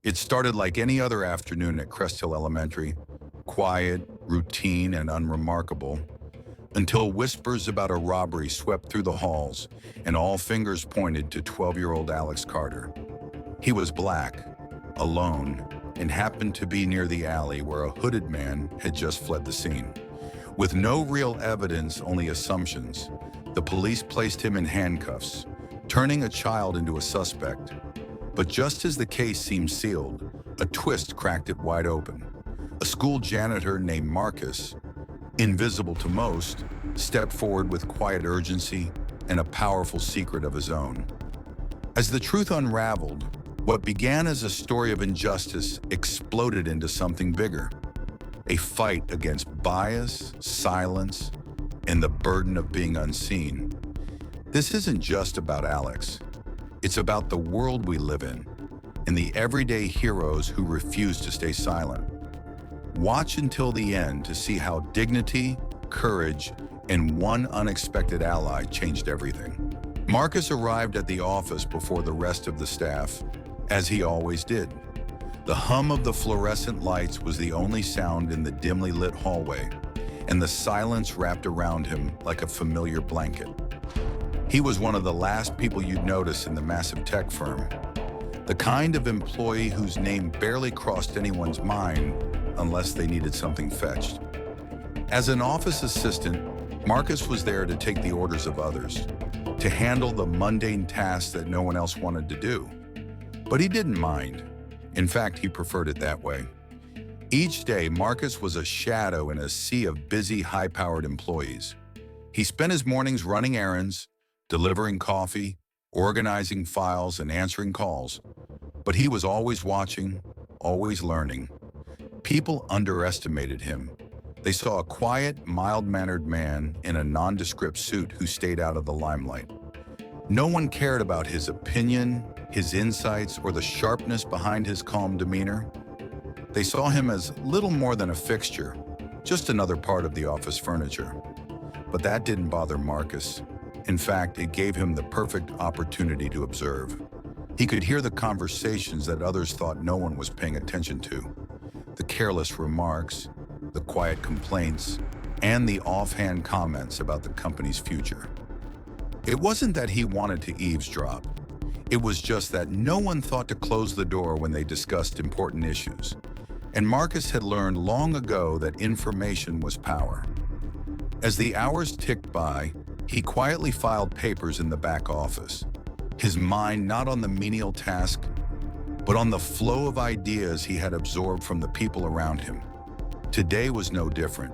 It started like any other afternoon at Crest Hill Elementary, quiet, routine, and unremarkable, until whispers about a robbery swept through the halls and all fingers pointed to 12-year-old Alex Carter. He was black, alone, and happened to be near the alley where a hooded man had just fled the scene. With no real evidence, only assumptions, the police placed him in handcuffs, turning a child into a suspect. But just as the case seemed sealed, a twist cracked it wide open. A school janitor named Marcus, invisible to most, stepped forward with quiet urgency and a powerful secret of his own. As the truth unraveled, what began as a story of injustice exploded into something bigger. A fight against bias, silence, and the burden of being unseen. This isn't just about Alex. It's about the world we live in and the everyday heroes who refuse to stay silent. Watch until the end to see how dignity, courage, and one unexpected ally changed everything. Marcus arrived at the office before the rest of the staff, as he always did. The hum of the fluorescent lights was the only sound in the dimly lit hallway, and the silence wrapped around him like a familiar blanket. He was one of the last people you'd notice in the massive tech firm, the kind of employee whose name barely crossed anyone's mind unless they needed something fetched. As an office assistant, Marcus was there to take the orders of others, to handle the mundane tasks that no one else wanted to do. But he didn't mind. In fact, he preferred it that way. Each day, Marcus was a shadow in a sea of busy, high-powered employees. He spent his mornings running errands, delivering coffee, organizing files, and answering calls. But he was always watching, always learning. People underestimated him. They saw a quiet, mild-mannered man in a nondescript suit who stayed out of the limelight. No one cared about his opinion, his insights, or the sharpness behind his calm demeanor. They saw him as little more than a fixture, just another part of the office furniture. But that didn't bother Marcus. In fact, it gave him the perfect opportunity to observe. He could hear the conversations that others thought no one was paying attention to. The careless remarks, the quiet complaints, and the offhand comments about the company's future. It wasn't that he wanted to eavesdrop. It was just that no one thought to close the door when they discussed important issues. And Marcus had learned long ago that information was power. As the hours ticked by, he quietly filed papers in the back office, his mind not on the menial task, but on the flow of ideas he had absorbed from the people around him. Today was no different.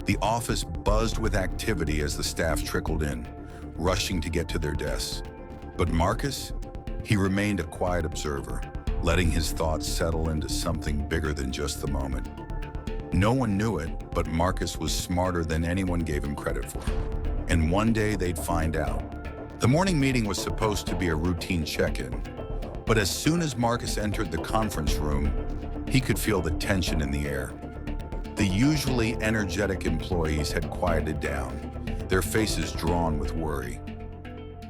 The office buzzed with activity as the staff trickled in, rushing to get to their desks. But Marcus, he remained a quiet observer, letting his thoughts settle into something bigger than just the moment. No one knew it, but Marcus was smarter than anyone gave him credit for. And one day they'd find out. The morning meeting was supposed to be a routine check-in, but as soon as Marcus entered the conference room, he could feel the tension in the air. The usually energetic employees had quieted down, their faces drawn with worry.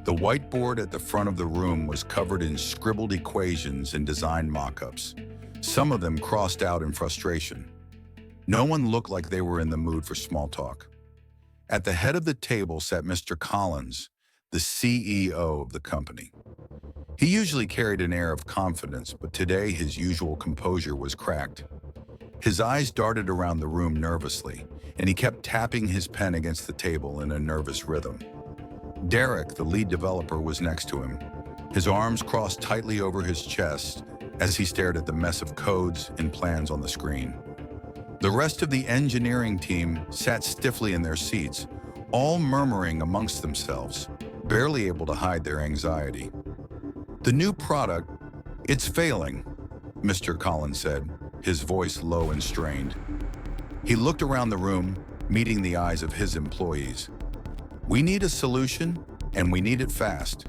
The whiteboard at the front of the room was covered in scribbled equations and design mock-ups, some of them crossed out in frustration. No one looked like they were in the mood for small talk. At the head of the table sat Mr. Collins, the CEO of the company. He usually carried an air of confidence, but today his usual composure was cracked. His eyes darted around the room nervously, and he kept tapping his pen against the table in a nervous rhythm. Derek, the lead developer, was next to him, his arms crossed tightly over his chest as he stared at the mess of codes and plans on the screen. The rest of the engineering team sat stiffly in their seats, all murmuring amongst themselves, barely able to hide their anxiety. "The new product, it's failing," Mr. Collins said, his voice low and strained. He looked around the room, meeting the eyes of his employees. "We need a solution, and we need it fast.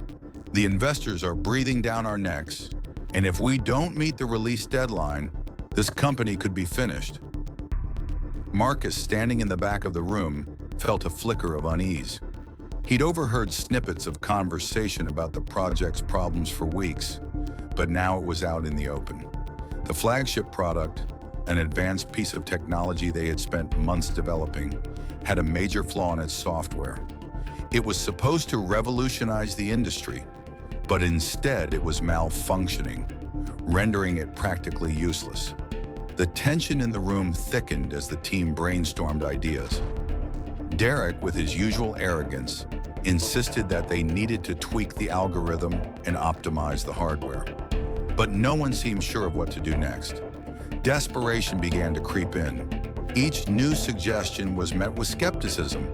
The investors are breathing down our necks, and if we don't meet the release deadline, this company could be finished." Marcus, standing in the back of the room, felt a flicker of unease. He'd overheard snippets of conversation about the project's problems for weeks, but now it was out in the open. The flagship product, an advanced piece of technology they had spent months developing, had a major flaw in its software. It was supposed to revolutionize the industry, but instead it was malfunctioning, rendering it practically useless. The tension in the room thickened as the team brainstormed ideas. Derek, with his usual arrogance, insisted that they needed to tweak the algorithm and optimize the hardware. But no one seemed sure of what to do next. Desperation began to creep in. Each new suggestion was met with skepticism,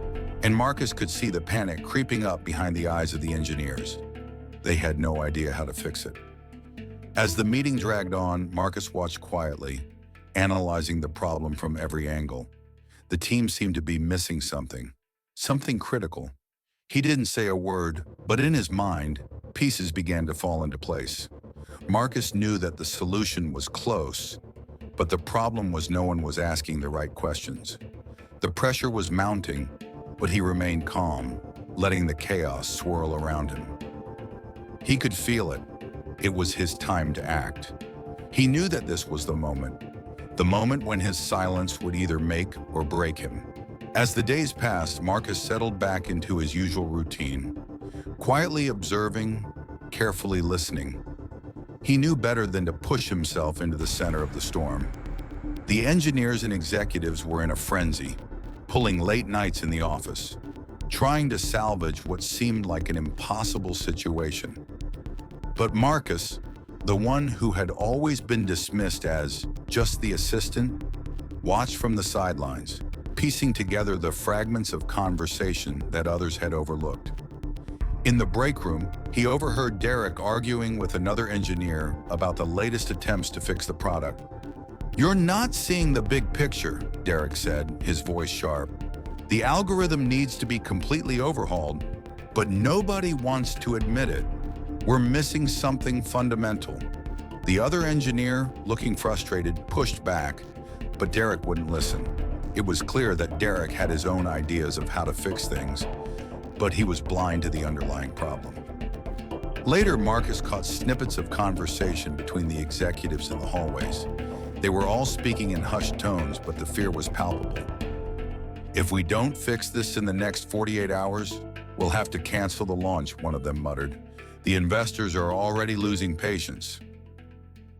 and Marcus could see the panic creeping up behind the eyes of the engineers. They had no idea how to fix it. As the meeting dragged on, Marcus watched quietly, analyzing the problem from every angle. The team seemed to be missing something critical. He didn't say a word, but in his mind, pieces began to fall into place. Marcus knew that the solution was close, but the problem was no one was asking the right questions. The pressure was mounting, but he remained calm, letting the chaos swirl around him. He could feel it. It was his time to act. He knew that this was the moment when his silence would either make or break him. As the days passed, Marcus settled back into his usual routine, quietly observing, carefully listening. He knew better than to push himself into the center of the storm. The engineers and executives were in a frenzy, pulling late nights in the office, trying to salvage what seemed like an impossible situation. But Marcus, the one who had always been dismissed as just the assistant, watched from the sidelines, piecing together the fragments of conversation that others had overlooked. In the break room, he overheard Derek arguing with another engineer about the latest attempts to fix the product. "You're not seeing the big picture," Derek said, his voice sharp. "The algorithm needs to be completely overhauled, but nobody wants to admit it. We're missing something fundamental." The other engineer, looking frustrated, pushed back, but Derek wouldn't listen. It was clear that Derek had his own ideas of how to fix things, but he was blind to the underlying problem. Later, Marcus caught snippets of conversation between the executives in the hallways. They were all speaking in hushed tones, but the fear was palpable. "If we don't fix this in the next 48 hours, we'll have to cancel the launch," one of them muttered. "The investors are already losing patience."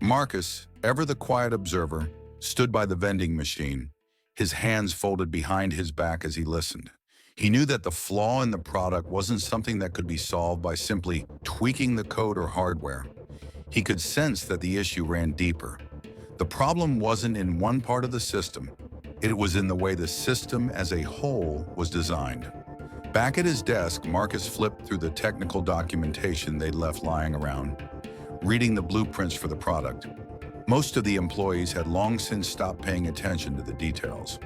Marcus, ever the quiet observer, stood by the vending machine, his hands folded behind his back as he listened. He knew that the flaw in the product wasn't something that could be solved by simply tweaking the code or hardware. He could sense that the issue ran deeper. The problem wasn't in one part of the system. It was in the way the system as a whole was designed. Back at his desk, Marcus flipped through the technical documentation they'd left lying around, reading the blueprints for the product. Most of the employees had long since stopped paying attention to the details.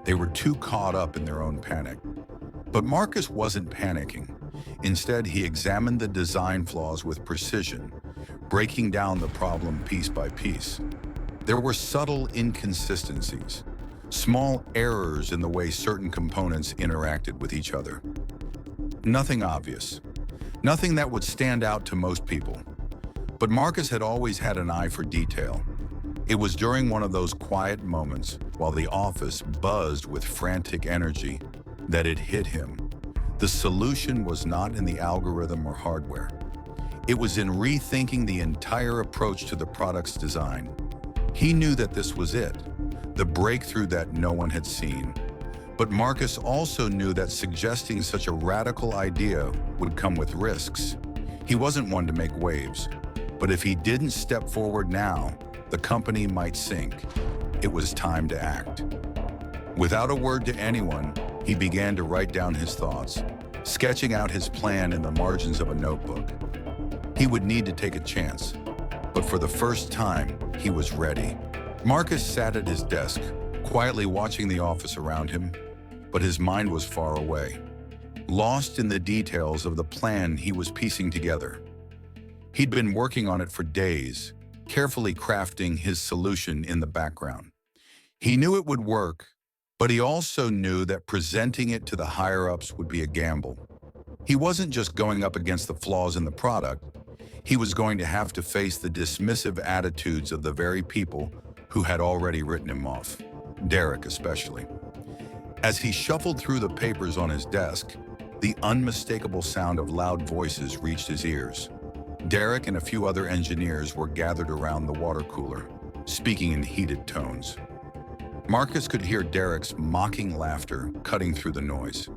They were too caught up in their own panic. But Marcus wasn't panicking. Instead, he examined the design flaws with precision, breaking down the problem piece by piece. There were subtle inconsistencies, small errors in the way certain components interacted with each other. Nothing obvious, nothing that would stand out to most people. But Marcus had always had an eye for detail. It was during one of those quiet moments, while the office buzzed with frantic energy, that it hit him. The solution was not in the algorithm or hardware. It was in rethinking the entire approach to the product's design. He knew that this was it, the breakthrough that no one had seen. But Marcus also knew that suggesting such a radical idea would come with risks. He wasn't one to make waves, but if he didn't step forward now, the company might sink. It was time to act. Without a word to anyone, he began to write down his thoughts, sketching out his plan in the margins of a notebook. He would need to take a chance, but for the first time, he was ready. Marcus sat at his desk, quietly watching the office around him, but his mind was far away, lost in the details of the plan he was piecing together. He'd been working on it for days, carefully crafting his solution in the background. He knew it would work, but he also knew that presenting it to the higher-ups would be a gamble. He wasn't just going up against the flaws in the product. He was going to have to face the dismissive attitudes of the very people who had already written him off, Derek especially. As he shuffled through the papers on his desk, the unmistakable sound of loud voices reached his ears. Derek and a few other engineers were gathered around the water cooler, speaking in heated tones. Marcus could hear Derek's mocking laughter cutting through the noise.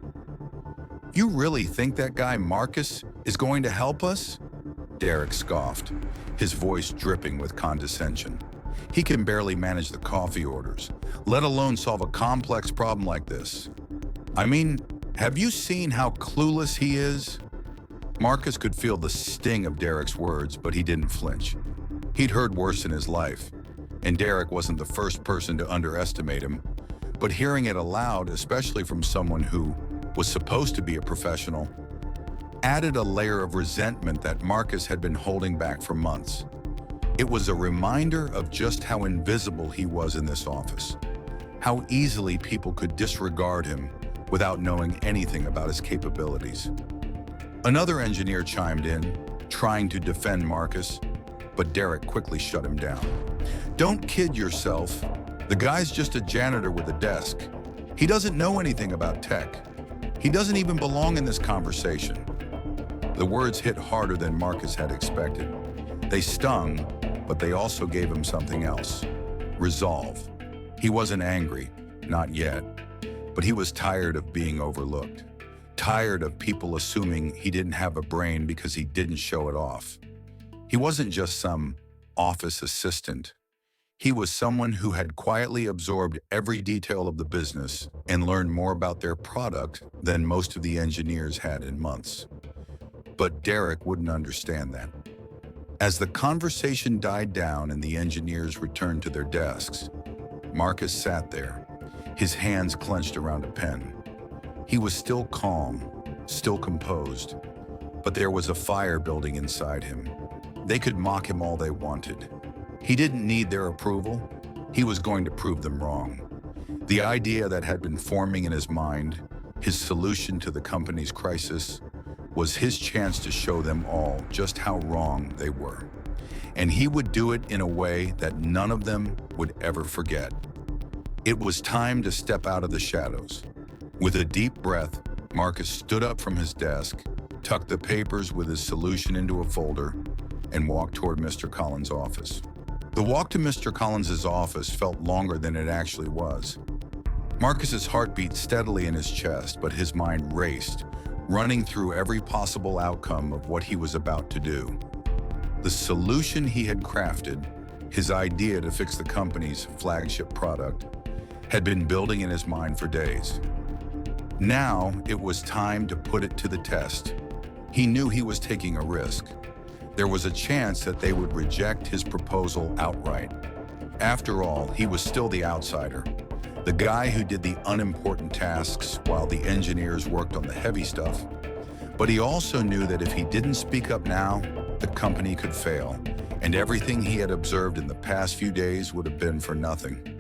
"You really think that guy Marcus is going to help us?" Derek scoffed, his voice dripping with condescension. "He can barely manage the coffee orders, let alone solve a complex problem like this. I mean, have you seen how clueless he is?" Marcus could feel the sting of Derek's words, but he didn't flinch. He'd heard worse in his life, and Derek wasn't the first person to underestimate him. But hearing it aloud, especially from someone who was supposed to be a professional, added a layer of resentment that Marcus had been holding back for months. It was a reminder of just how invisible he was in this office, how easily people could disregard him without knowing anything about his capabilities. Another engineer chimed in, trying to defend Marcus, but Derek quickly shut him down. "Don't kid yourself. The guy's just a janitor with a desk. He doesn't know anything about tech. He doesn't even belong in this conversation." The words hit harder than Marcus had expected. They stung, but they also gave him something else: resolve. He wasn't angry, not yet, but he was tired of being overlooked, tired of people assuming he didn't have a brain because he didn't show it off. He wasn't just some office assistant. He was someone who had quietly absorbed every detail of the business and learned more about their product than most of the engineers had in months. But Derek wouldn't understand that. As the conversation died down and the engineers returned to their desks, Marcus sat there, his hands clenched around a pen. He was still calm, still composed, but there was a fire building inside him. They could mock him all they wanted. He didn't need their approval. He was going to prove them wrong. The idea that had been forming in his mind, his solution to the company's crisis, was his chance to show them all just how wrong they were. And he would do it in a way that none of them would ever forget. It was time to step out of the shadows. With a deep breath, Marcus stood up from his desk, tucked the papers with his solution into a folder, and walked toward Mr. Collins' office. The walk to Mr. Collins' office felt longer than it actually was. Marcus's heart beat steadily in his chest, but his mind raced, running through every possible outcome of what he was about to do. The solution he had crafted, his idea to fix the company's flagship product, had been building in his mind for days. Now it was time to put it to the test. He knew he was taking a risk. There was a chance that they would reject his proposal outright. After all, he was still the outsider, the guy who did the unimportant tasks while the engineers worked on the heavy stuff. But he also knew that if he didn't speak up now, the company could fail, and everything he had observed in the past few days would have been for nothing.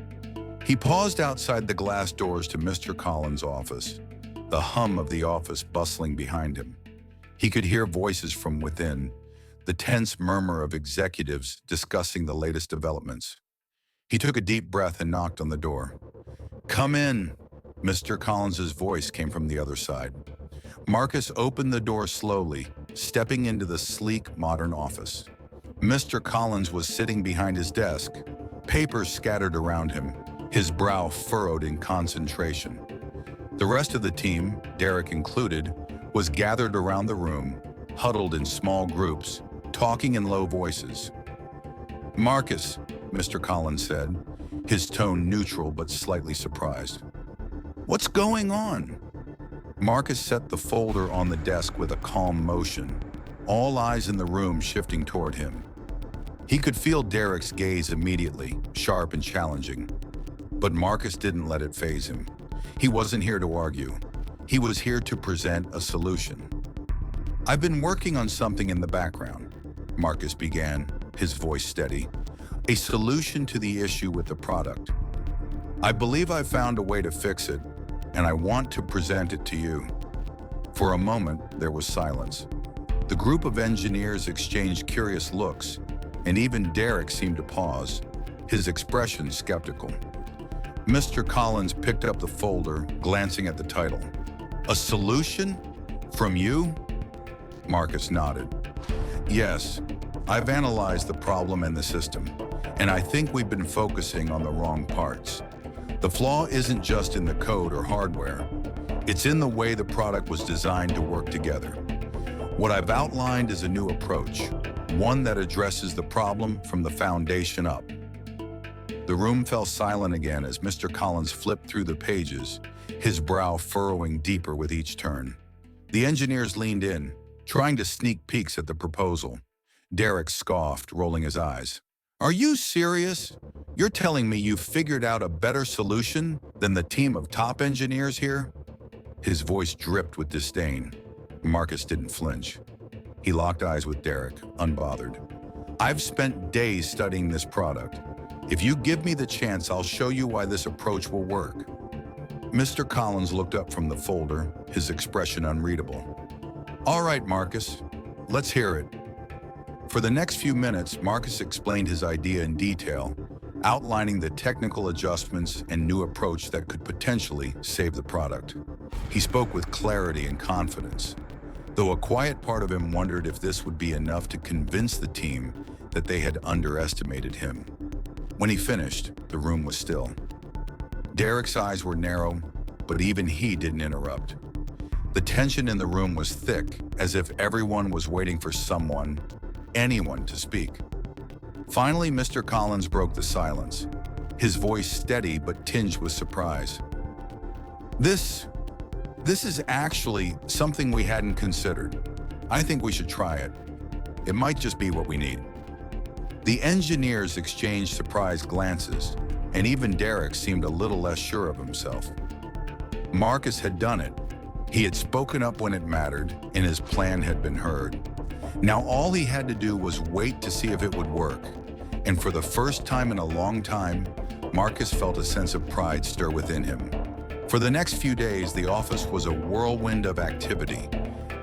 He paused outside the glass doors to Mr. Collins' office, the hum of the office bustling behind him. He could hear voices from within, the tense murmur of executives discussing the latest developments. He took a deep breath and knocked on the door. "Come in," Mr. Collins' voice came from the other side. Marcus opened the door slowly, stepping into the sleek, modern office. Mr. Collins was sitting behind his desk, papers scattered around him, his brow furrowed in concentration. The rest of the team, Derek included, was gathered around the room, huddled in small groups, talking in low voices. "Marcus," Mr. Collins said, his tone neutral but slightly surprised. "What's going on?" Marcus set the folder on the desk with a calm motion, all eyes in the room shifting toward him. He could feel Derek's gaze immediately, sharp and challenging. But Marcus didn't let it faze him. He wasn't here to argue. He was here to present a solution. "I've been working on something in the background," Marcus began, his voice steady. "A solution to the issue with the product. I believe I've found a way to fix it, and I want to present it to you." For a moment, there was silence. The group of engineers exchanged curious looks, and even Derek seemed to pause, his expression skeptical. Mr. Collins picked up the folder, glancing at the title. "A solution? From you?" Marcus nodded. "Yes, I've analyzed the problem and the system, and I think we've been focusing on the wrong parts. The flaw isn't just in the code or hardware. It's in the way the product was designed to work together. What I've outlined is a new approach, one that addresses the problem from the foundation up." The room fell silent again as Mr. Collins flipped through the pages, his brow furrowing deeper with each turn. The engineers leaned in, trying to sneak peeks at the proposal. Derek scoffed, rolling his eyes. "Are you serious? You're telling me you figured out a better solution than the team of top engineers here?" His voice dripped with disdain. Marcus didn't flinch. He locked eyes with Derek, unbothered. "I've spent days studying this product. If you give me the chance, I'll show you why this approach will work." Mr. Collins looked up from the folder, his expression unreadable. "All right, Marcus, let's hear it." For the next few minutes, Marcus explained his idea in detail, outlining the technical adjustments and new approach that could potentially save the product. He spoke with clarity and confidence, though a quiet part of him wondered if this would be enough to convince the team that they had underestimated him. When he finished, the room was still. Derek's eyes were narrow, but even he didn't interrupt. The tension in the room was thick, as if everyone was waiting for someone, anyone, to speak. Finally, Mr. Collins broke the silence, his voice steady but tinged with surprise. This is actually something we hadn't considered. I think we should try it. It might just be what we need." The engineers exchanged surprised glances, and even Derek seemed a little less sure of himself. Marcus had done it. He had spoken up when it mattered, and his plan had been heard. Now all he had to do was wait to see if it would work. And for the first time in a long time, Marcus felt a sense of pride stir within him. For the next few days, the office was a whirlwind of activity.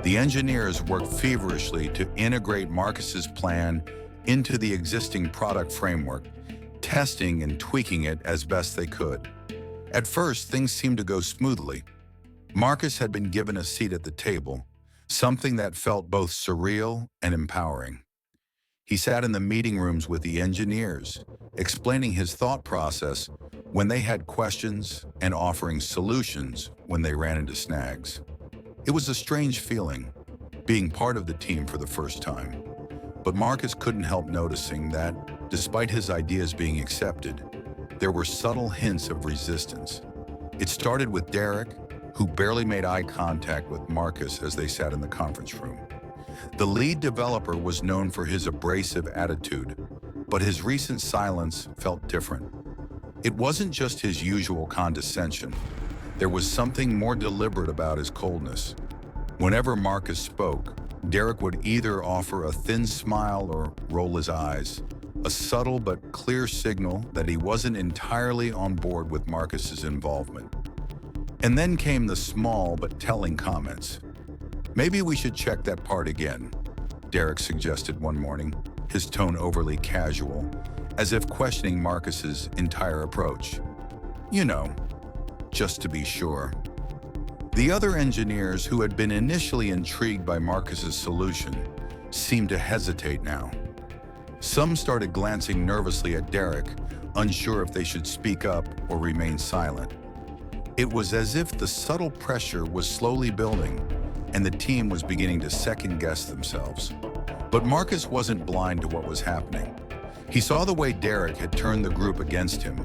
The engineers worked feverishly to integrate Marcus's plan into the existing product framework, testing and tweaking it as best they could. At first, things seemed to go smoothly. Marcus had been given a seat at the table, something that felt both surreal and empowering. He sat in the meeting rooms with the engineers, explaining his thought process when they had questions and offering solutions when they ran into snags. It was a strange feeling, being part of the team for the first time. But Marcus couldn't help noticing that, despite his ideas being accepted, there were subtle hints of resistance. It started with Derek, who barely made eye contact with Marcus as they sat in the conference room. The lead developer was known for his abrasive attitude, but his recent silence felt different. It wasn't just his usual condescension. There was something more deliberate about his coldness. Whenever Marcus spoke, Derek would either offer a thin smile or roll his eyes, a subtle but clear signal that he wasn't entirely on board with Marcus's involvement. And then came the small but telling comments. "Maybe we should check that part again," Derek suggested one morning, his tone overly casual, as if questioning Marcus's entire approach. "You know, just to be sure." The other engineers who had been initially intrigued by Marcus's solution seemed to hesitate now. Some started glancing nervously at Derek, unsure if they should speak up or remain silent. It was as if the subtle pressure was slowly building, and the team was beginning to second-guess themselves. But Marcus wasn't blind to what was happening. He saw the way Derek had turned the group against him,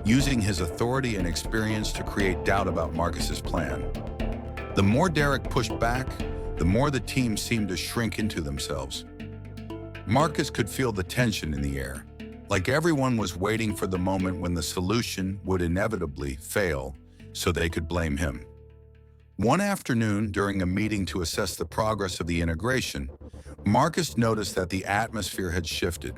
using his authority and experience to create doubt about Marcus's plan. The more Derek pushed back, the more the team seemed to shrink into themselves. Marcus could feel the tension in the air, like everyone was waiting for the moment when the solution would inevitably fail so they could blame him. One afternoon, during a meeting to assess the progress of the integration, Marcus noticed that the atmosphere had shifted.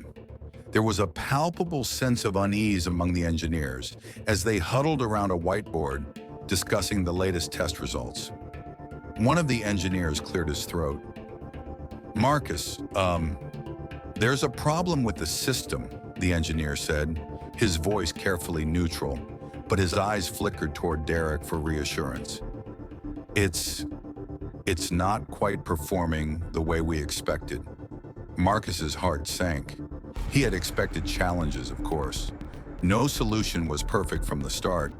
There was a palpable sense of unease among the engineers as they huddled around a whiteboard, discussing the latest test results. One of the engineers cleared his throat. Marcus, there's a problem with the system, the engineer said, his voice carefully neutral, but his eyes flickered toward Derek for reassurance. It's not quite performing the way we expected. Marcus's heart sank. He had expected challenges, of course. No solution was perfect from the start,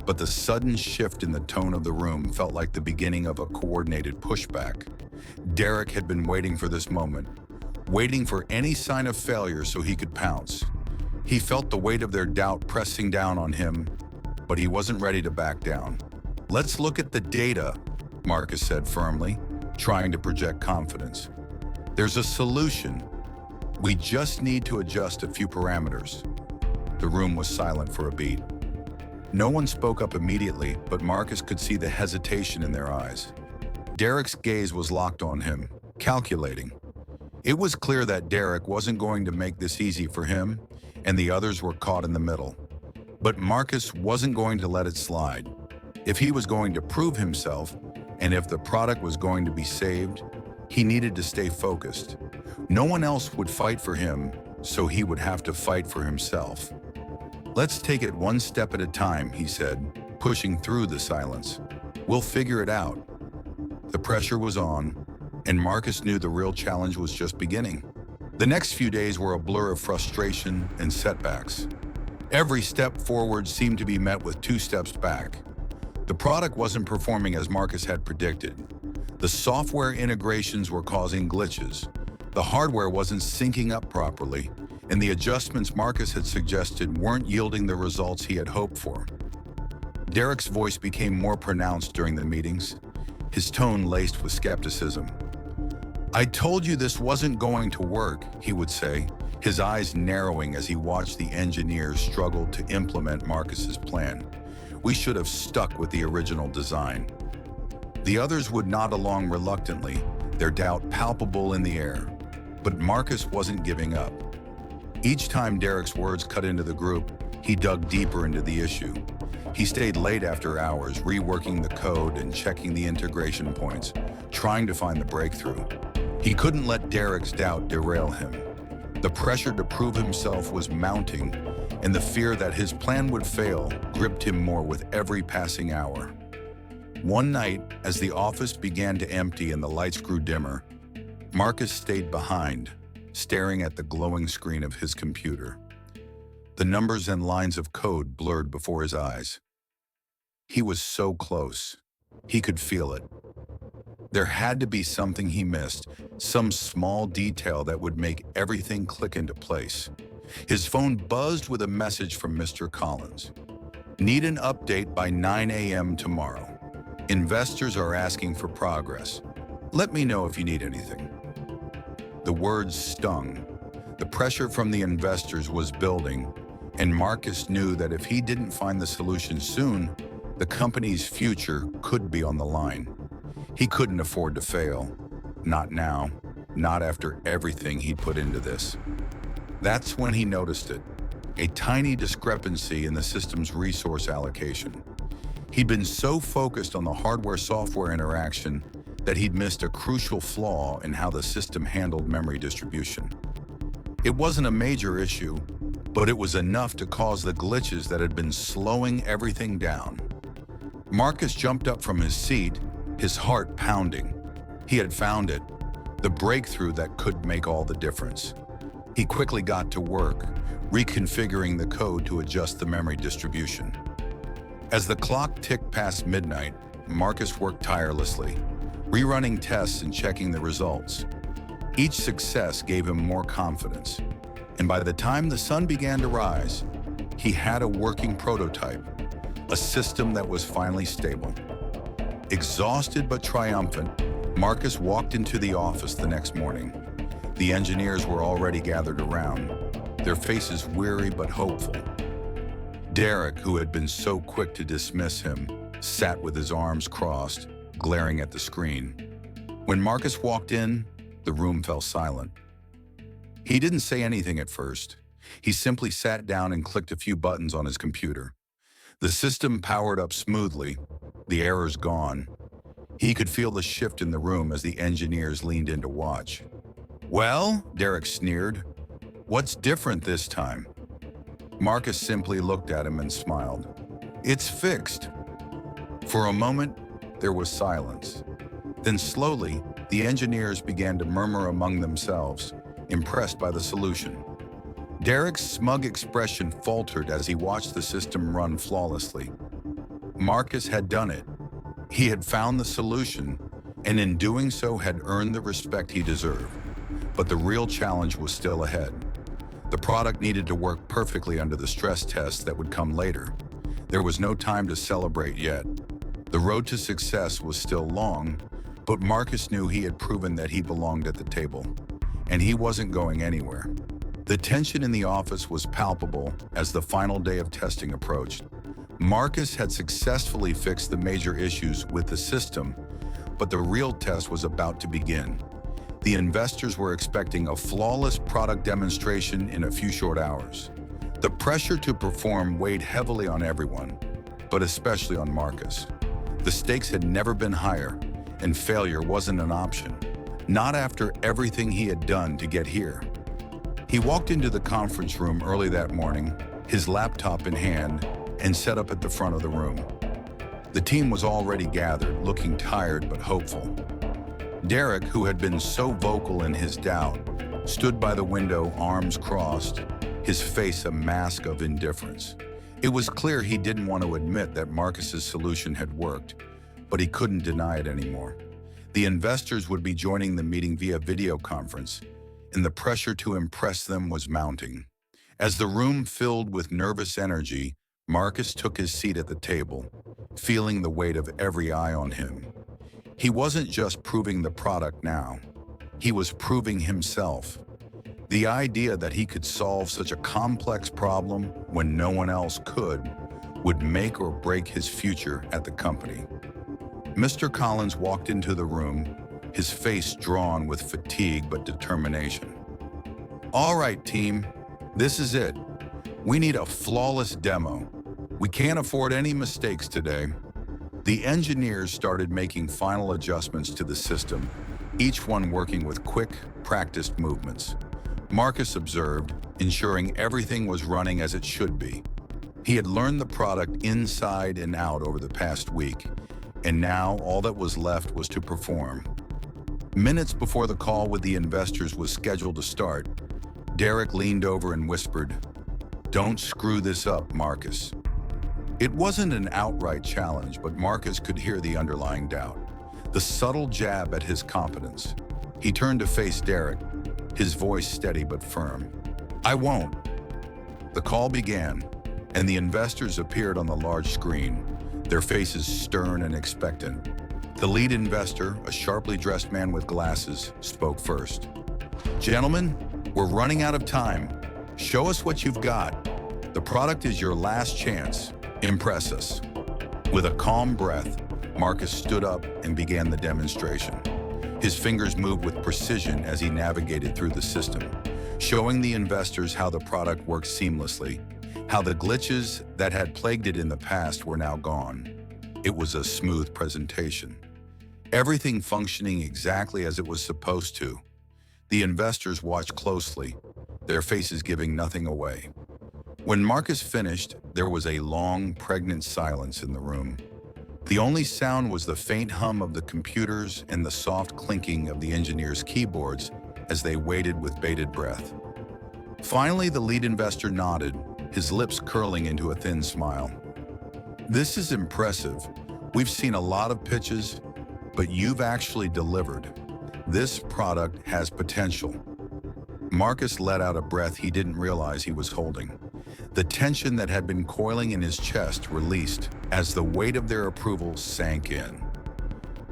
but the sudden shift in the tone of the room felt like the beginning of a coordinated pushback. Derek had been waiting for this moment, waiting for any sign of failure so he could pounce. He felt the weight of their doubt pressing down on him, but he wasn't ready to back down. "Let's look at the data," Marcus said firmly, trying to project confidence. "There's a solution. We just need to adjust a few parameters." The room was silent for a beat. No one spoke up immediately, but Marcus could see the hesitation in their eyes. Derek's gaze was locked on him, calculating. It was clear that Derek wasn't going to make this easy for him, and the others were caught in the middle. But Marcus wasn't going to let it slide. If he was going to prove himself, and if the product was going to be saved, he needed to stay focused. No one else would fight for him, so he would have to fight for himself. "Let's take it one step at a time," he said, pushing through the silence. "We'll figure it out." The pressure was on, and Marcus knew the real challenge was just beginning. The next few days were a blur of frustration and setbacks. Every step forward seemed to be met with 2 steps back. The product wasn't performing as Marcus had predicted. The software integrations were causing glitches. The hardware wasn't syncing up properly, and the adjustments Marcus had suggested weren't yielding the results he had hoped for. Derek's voice became more pronounced during the meetings, his tone laced with skepticism. "I told you this wasn't going to work," he would say, his eyes narrowing as he watched the engineers struggle to implement Marcus's plan. "We should have stuck with the original design." The others would nod along reluctantly, their doubt palpable in the air. But Marcus wasn't giving up. Each time Derek's words cut into the group, he dug deeper into the issue. He stayed late after hours, reworking the code and checking the integration points, trying to find the breakthrough. He couldn't let Derek's doubt derail him. The pressure to prove himself was mounting, and the fear that his plan would fail gripped him more with every passing hour. One night, as the office began to empty and the lights grew dimmer, Marcus stayed behind, staring at the glowing screen of his computer. The numbers and lines of code blurred before his eyes. He was so close. He could feel it. There had to be something he missed, some small detail that would make everything click into place. His phone buzzed with a message from Mr. Collins. "Need an update by 9 a.m. tomorrow. Investors are asking for progress. Let me know if you need anything." The words stung. The pressure from the investors was building, and Marcus knew that if he didn't find the solution soon, the company's future could be on the line. He couldn't afford to fail. Not now, not after everything he'd put into this. That's when he noticed it, a tiny discrepancy in the system's resource allocation. He'd been so focused on the hardware-software interaction that he'd missed a crucial flaw in how the system handled memory distribution. It wasn't a major issue, but it was enough to cause the glitches that had been slowing everything down. Marcus jumped up from his seat, his heart pounding. He had found it, the breakthrough that could make all the difference. He quickly got to work, reconfiguring the code to adjust the memory distribution. As the clock ticked past midnight, Marcus worked tirelessly, rerunning tests and checking the results. Each success gave him more confidence, and by the time the sun began to rise, he had a working prototype, a system that was finally stable. Exhausted but triumphant, Marcus walked into the office the next morning. The engineers were already gathered around, their faces weary but hopeful. Derek, who had been so quick to dismiss him, sat with his arms crossed, glaring at the screen. When Marcus walked in, the room fell silent. He didn't say anything at first. He simply sat down and clicked a few buttons on his computer. The system powered up smoothly, the errors gone. He could feel the shift in the room as the engineers leaned in to watch. "Well," Derek sneered, "what's different this time?" Marcus simply looked at him and smiled. "It's fixed." For a moment, there was silence. Then slowly, the engineers began to murmur among themselves, impressed by the solution. Derek's smug expression faltered as he watched the system run flawlessly. Marcus had done it. He had found the solution, and in doing so had earned the respect he deserved. But the real challenge was still ahead. The product needed to work perfectly under the stress test that would come later. There was no time to celebrate yet. The road to success was still long, but Marcus knew he had proven that he belonged at the table, and he wasn't going anywhere. The tension in the office was palpable as the final day of testing approached. Marcus had successfully fixed the major issues with the system, but the real test was about to begin. The investors were expecting a flawless product demonstration in a few short hours. The pressure to perform weighed heavily on everyone, but especially on Marcus. The stakes had never been higher, and failure wasn't an option, not after everything he had done to get here. He walked into the conference room early that morning, his laptop in hand, and set up at the front of the room. The team was already gathered, looking tired but hopeful. Derek, who had been so vocal in his doubt, stood by the window, arms crossed, his face a mask of indifference. It was clear he didn't want to admit that Marcus's solution had worked, but he couldn't deny it anymore. The investors would be joining the meeting via video conference, and the pressure to impress them was mounting. As the room filled with nervous energy, Marcus took his seat at the table, feeling the weight of every eye on him. He wasn't just proving the product now, he was proving himself. The idea that he could solve such a complex problem when no one else could would make or break his future at the company. Mr. Collins walked into the room, his face drawn with fatigue but determination. "All right, team, this is it. We need a flawless demo. We can't afford any mistakes today." The engineers started making final adjustments to the system, each one working with quick, practiced movements. Marcus observed, ensuring everything was running as it should be. He had learned the product inside and out over the past week, and now all that was left was to perform. Minutes before the call with the investors was scheduled to start, Derek leaned over and whispered, "Don't screw this up, Marcus." It wasn't an outright challenge, but Marcus could hear the underlying doubt, the subtle jab at his competence. He turned to face Derek, his voice steady but firm. "I won't." The call began, and the investors appeared on the large screen, their faces stern and expectant. The lead investor, a sharply dressed man with glasses, spoke first. "Gentlemen, we're running out of time. Show us what you've got. The product is your last chance. Impress us." With a calm breath, Marcus stood up and began the demonstration. His fingers moved with precision as he navigated through the system, showing the investors how the product worked seamlessly, how the glitches that had plagued it in the past were now gone. It was a smooth presentation. Everything functioning exactly as it was supposed to. The investors watched closely, their faces giving nothing away. When Marcus finished, there was a long, pregnant silence in the room. The only sound was the faint hum of the computers and the soft clinking of the engineers' keyboards as they waited with bated breath. Finally, the lead investor nodded, his lips curling into a thin smile. "This is impressive. We've seen a lot of pitches, but you've actually delivered. This product has potential." Marcus let out a breath he didn't realize he was holding. The tension that had been coiling in his chest released as the weight of their approval sank in.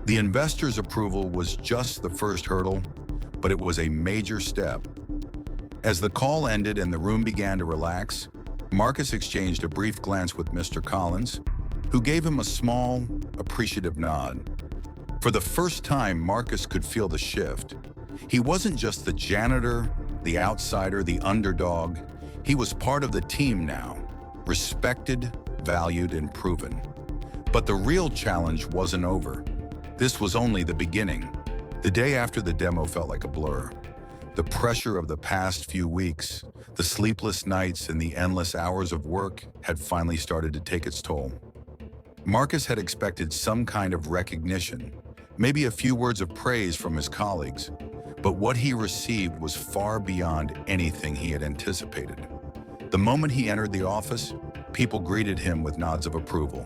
The investors' approval was just the first hurdle, but it was a major step. As the call ended and the room began to relax, Marcus exchanged a brief glance with Mr. Collins, who gave him a small, appreciative nod. For the first time, Marcus could feel the shift. He wasn't just the janitor, the outsider, the underdog. He was part of the team now, respected, valued, and proven. But the real challenge wasn't over. This was only the beginning. The day after the demo felt like a blur. The pressure of the past few weeks, the sleepless nights and the endless hours of work had finally started to take its toll. Marcus had expected some kind of recognition, maybe a few words of praise from his colleagues, but what he received was far beyond anything he had anticipated. The moment he entered the office, people greeted him with nods of approval.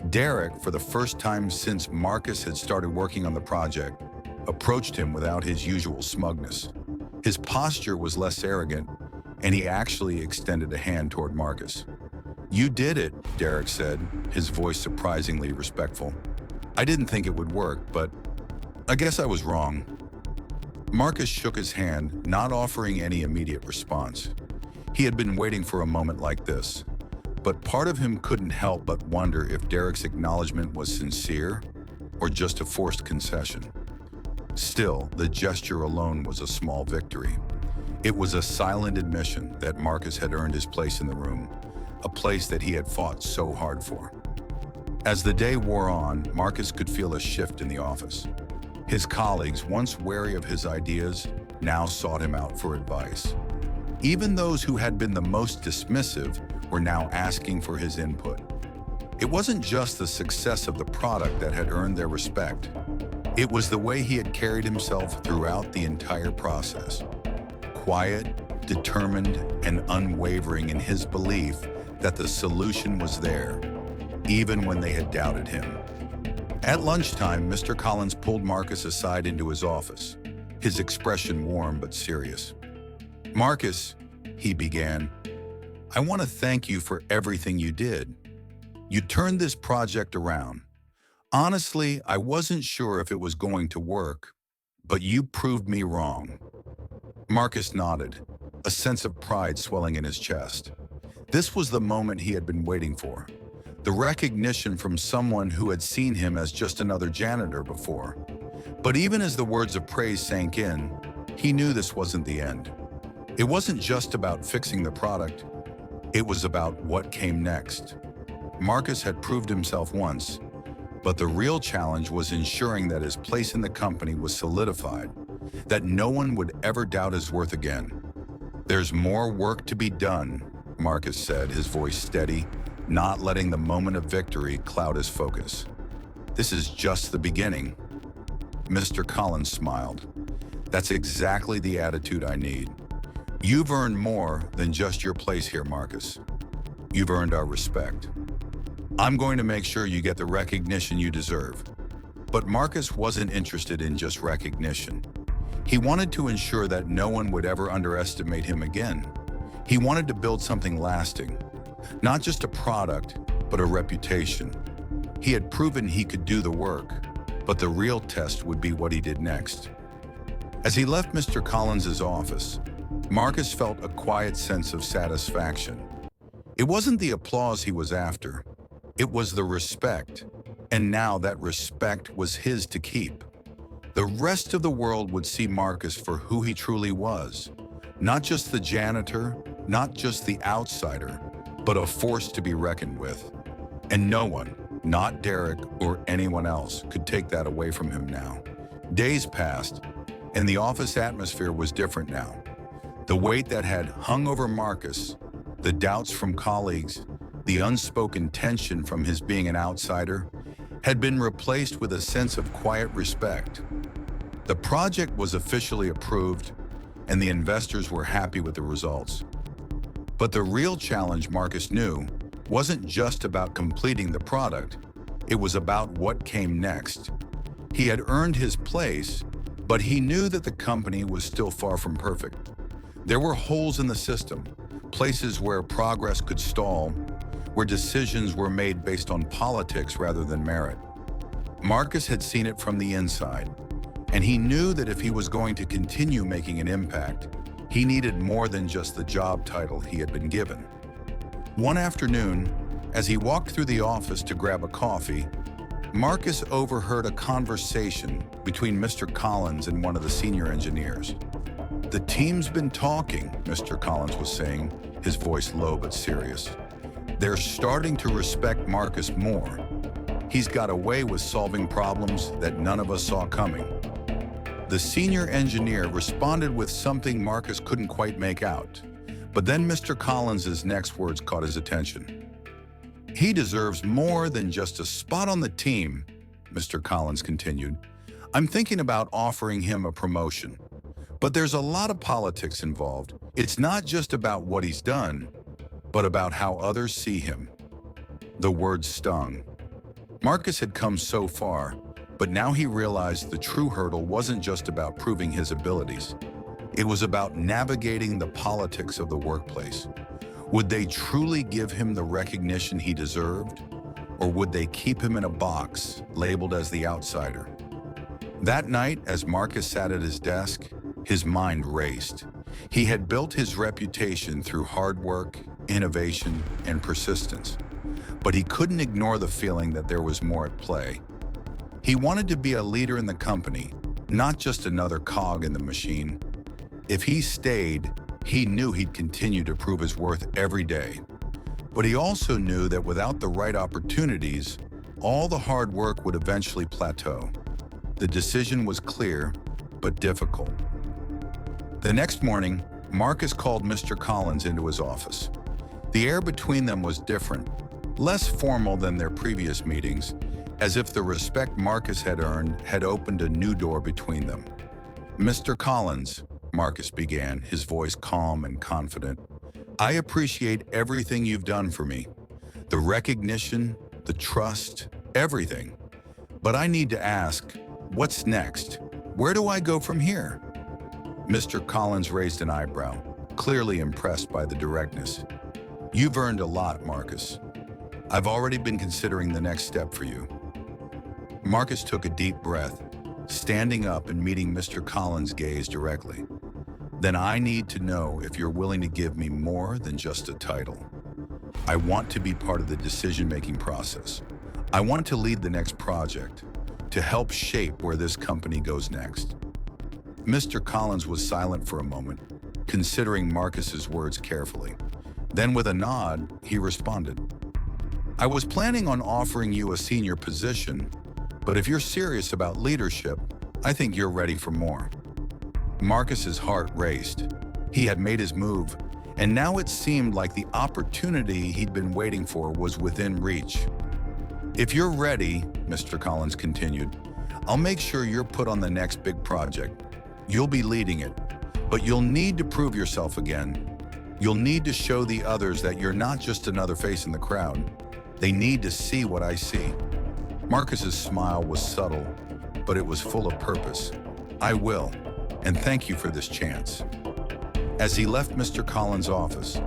Derek, for the first time since Marcus had started working on the project, approached him without his usual smugness. His posture was less arrogant, and he actually extended a hand toward Marcus. "You did it," Derek said, his voice surprisingly respectful. "I didn't think it would work, but I guess I was wrong." Marcus shook his hand, not offering any immediate response. He had been waiting for a moment like this, but part of him couldn't help but wonder if Derek's acknowledgement was sincere or just a forced concession. Still, the gesture alone was a small victory. It was a silent admission that Marcus had earned his place in the room, a place that he had fought so hard for. As the day wore on, Marcus could feel a shift in the office. His colleagues, once wary of his ideas, now sought him out for advice. Even those who had been the most dismissive were now asking for his input. It wasn't just the success of the product that had earned their respect. It was the way he had carried himself throughout the entire process. Quiet, determined, and unwavering in his belief that the solution was there, even when they had doubted him. At lunchtime, Mr. Collins pulled Marcus aside into his office, his expression warm but serious. "Marcus," he began, "I want to thank you for everything you did. You turned this project around. Honestly, I wasn't sure if it was going to work, but you proved me wrong." Marcus nodded, a sense of pride swelling in his chest. This was the moment he had been waiting for. The recognition from someone who had seen him as just another janitor before. But even as the words of praise sank in, he knew this wasn't the end. It wasn't just about fixing the product. It was about what came next. Marcus had proved himself once, but the real challenge was ensuring that his place in the company was solidified, that no one would ever doubt his worth again. "There's more work to be done," Marcus said, his voice steady, not letting the moment of victory cloud his focus. "This is just the beginning." Mr. Collins smiled. "That's exactly the attitude I need. You've earned more than just your place here, Marcus. You've earned our respect. I'm going to make sure you get the recognition you deserve." But Marcus wasn't interested in just recognition. He wanted to ensure that no one would ever underestimate him again. He wanted to build something lasting, not just a product, but a reputation. He had proven he could do the work, but the real test would be what he did next. As he left Mr. Collins's office, Marcus felt a quiet sense of satisfaction. It wasn't the applause he was after. It was the respect, and now that respect was his to keep. The rest of the world would see Marcus for who he truly was, not just the janitor, not just the outsider, but a force to be reckoned with. And no one, not Derek or anyone else, could take that away from him now. Days passed, and the office atmosphere was different now. The weight that had hung over Marcus, the doubts from colleagues, the unspoken tension from his being an outsider, had been replaced with a sense of quiet respect. The project was officially approved, and the investors were happy with the results. But the real challenge, Marcus knew, wasn't just about completing the product. It was about what came next. He had earned his place, but he knew that the company was still far from perfect. There were holes in the system, places where progress could stall, where decisions were made based on politics rather than merit. Marcus had seen it from the inside, and he knew that if he was going to continue making an impact, he needed more than just the job title he had been given. One afternoon, as he walked through the office to grab a coffee, Marcus overheard a conversation between Mr. Collins and one of the senior engineers. "The team's been talking," Mr. Collins was saying, his voice low but serious. "They're starting to respect Marcus more. He's got a way with solving problems that none of us saw coming. The senior engineer responded with something Marcus couldn't quite make out. But then Mr. Collins's next words caught his attention. "He deserves more than just a spot on the team," Mr. Collins continued. "I'm thinking about offering him a promotion. But there's a lot of politics involved. It's not just about what he's done, but about how others see him." The words stung. Marcus had come so far, but now he realized the true hurdle wasn't just about proving his abilities. It was about navigating the politics of the workplace. Would they truly give him the recognition he deserved? Or would they keep him in a box, labeled as the outsider? That night, as Marcus sat at his desk, his mind raced. He had built his reputation through hard work, innovation, and persistence. But he couldn't ignore the feeling that there was more at play. He wanted to be a leader in the company, not just another cog in the machine. If he stayed, he knew he'd continue to prove his worth every day. But he also knew that without the right opportunities, all the hard work would eventually plateau. The decision was clear, but difficult. The next morning, Marcus called Mr. Collins into his office. The air between them was different, less formal than their previous meetings, as if the respect Marcus had earned had opened a new door between them. "Mr. Collins," Marcus began, his voice calm and confident, "I appreciate everything you've done for me. The recognition, the trust, everything. But I need to ask, what's next? Where do I go from here?" Mr. Collins raised an eyebrow, clearly impressed by the directness. "You've earned a lot, Marcus. I've already been considering the next step for you." Marcus took a deep breath, standing up and meeting Mr. Collins' gaze directly. "Then I need to know if you're willing to give me more than just a title. I want to be part of the decision-making process. I want to lead the next project, to help shape where this company goes next." Mr. Collins was silent for a moment, considering Marcus's words carefully. Then with a nod, he responded, "I was planning on offering you a senior position, but if you're serious about leadership, I think you're ready for more." Marcus's heart raced. He had made his move, and now it seemed like the opportunity he'd been waiting for was within reach. "If you're ready," Mr. Collins continued, "I'll make sure you're put on the next big project. You'll be leading it, but you'll need to prove yourself again. You'll need to show the others that you're not just another face in the crowd. They need to see what I see." Marcus's smile was subtle, but it was full of purpose. "I will, and thank you for this chance." As he left Mr. Collins' office,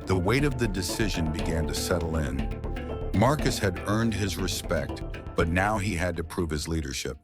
the weight of the decision began to settle in. Marcus had earned his respect, but now he had to prove his leadership.